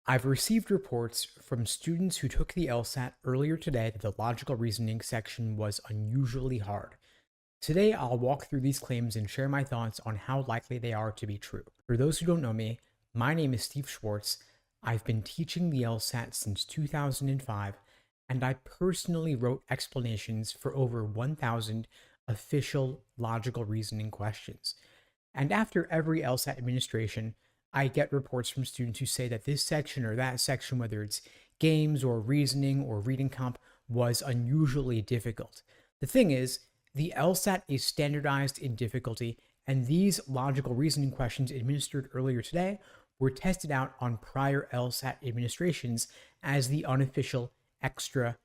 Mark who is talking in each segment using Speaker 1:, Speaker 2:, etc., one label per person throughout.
Speaker 1: I've received reports from students who took the LSAT earlier today that the logical reasoning section was unusually hard. Today, I'll walk through these claims and share my thoughts on how likely they are to be true. For those who don't know me, my name is Steve Schwartz. I've been teaching the LSAT since 2005, and I personally wrote explanations for over 1,000 official logical reasoning questions. And after every LSAT administration, I get reports from students who say that this section or that section, whether it's games or reasoning or reading comp, was unusually difficult. The thing is, the LSAT is standardized in difficulty, and these logical reasoning questions administered earlier today were tested out on prior LSAT administrations as the unofficial extra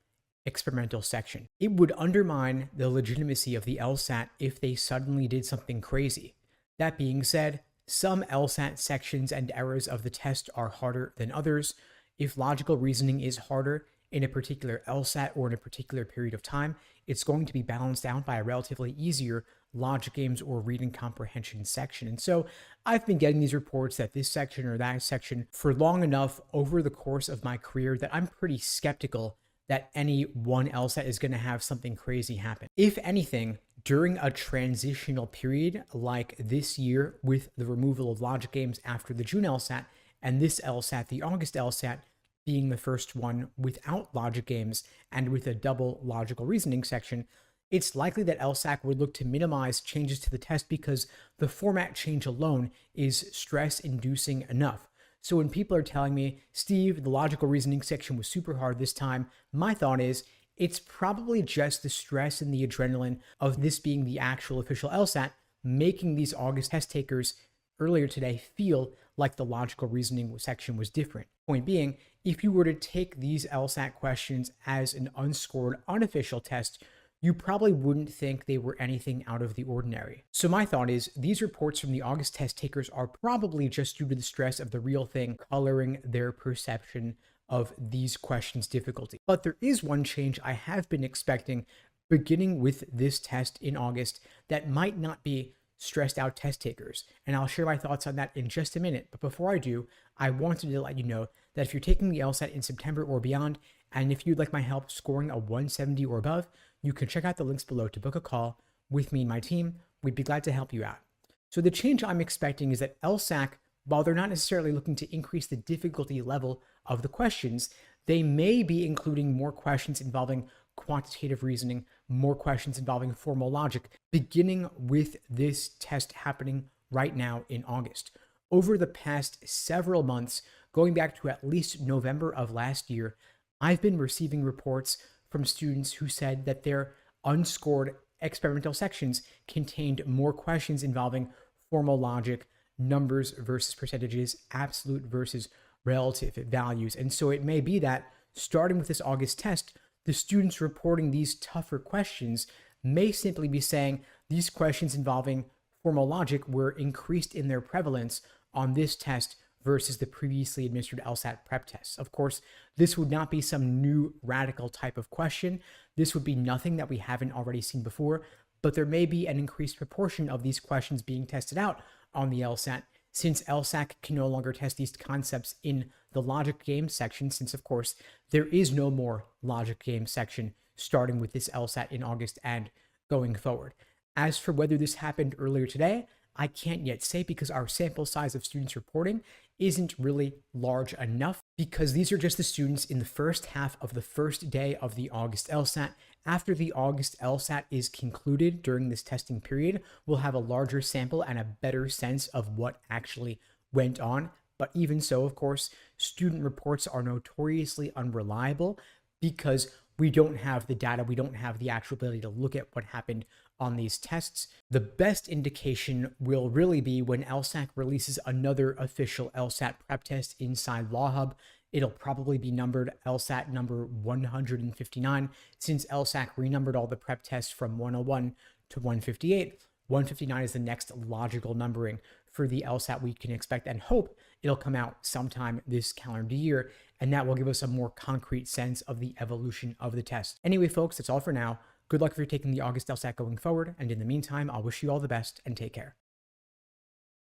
Speaker 1: experimental section. It would undermine the legitimacy of the LSAT if they suddenly did something crazy. That being said, some LSAT sections and eras of the test are harder than others. If logical reasoning is harder in a particular LSAT or in a particular period of time, it's going to be balanced out by a relatively easier logic games or reading comprehension section. And so I've been getting these reports that this section or that section for long enough over the course of my career that I'm pretty skeptical that any one LSAT is going to have something crazy happen. If anything, during a transitional period like this year with the removal of logic games after the June LSAT and this LSAT, the August LSAT, being the first one without logic games and with a double logical reasoning section, it's likely that LSAC would look to minimize changes to the test because the format change alone is stress-inducing enough. So when people are telling me, Steve, the logical reasoning section was super hard this time, my thought is, it's probably just the stress and the adrenaline of this being the actual official LSAT, making these August test takers earlier today feel like the logical reasoning section was different. Point being, if you were to take these LSAT questions as an unscored unofficial test, you probably wouldn't think they were anything out of the ordinary. So my thought is, these reports from the August test takers are probably just due to the stress of the real thing coloring their perception of these questions' difficulty. But there is one change I have been expecting beginning with this test in August that might not be stressed out test takers. And I'll share my thoughts on that in just a minute. But before I do, I wanted to let you know that if you're taking the LSAT in September or beyond, and if you'd like my help scoring a 170 or above, you can check out the links below to book a call with me and my team. We'd be glad to help you out. So the change I'm expecting is that LSAC, while they're not necessarily looking to increase the difficulty level of the questions, they may be including more questions involving quantitative reasoning, more questions involving formal logic, beginning with this test happening right now in August. Over the past several months, going back to at least November of last year, I've been receiving reports from students who said that their unscored experimental sections contained more questions involving formal logic, numbers versus percentages, absolute versus relative values. And so it may be that starting with this August test, the students reporting these tougher questions may simply be saying these questions involving formal logic were increased in their prevalence on this test versus the previously administered LSAT prep tests. Of course, this would not be some new radical type of question. This would be nothing that we haven't already seen before, but there may be an increased proportion of these questions being tested out on the LSAT since LSAC can no longer test these concepts in the logic game section, since of course there is no more logic game section starting with this LSAT in August and going forward. As for whether this happened earlier today, I can't yet say because our sample size of students reporting isn't really large enough because these are just the students in the first half of the first day of the August LSAT. After the August LSAT is concluded during this testing period, we'll have a larger sample and a better sense of what actually went on. But even so, of course, student reports are notoriously unreliable because we don't have the data, we don't have the actual ability to look at what happened on these tests. The best indication will really be when LSAC releases another official LSAT prep test inside LawHub. It'll probably be numbered LSAT number 159 since LSAC renumbered all the prep tests from 101 to 158. 159 is the next logical numbering for the LSAT we can expect and hope it'll come out sometime this calendar year, and that will give us a more concrete sense of the evolution of the test. Anyway, folks, that's all for now. Good luck if you're taking the August LSAT going forward, and in the meantime, I'll wish you all the best and take care.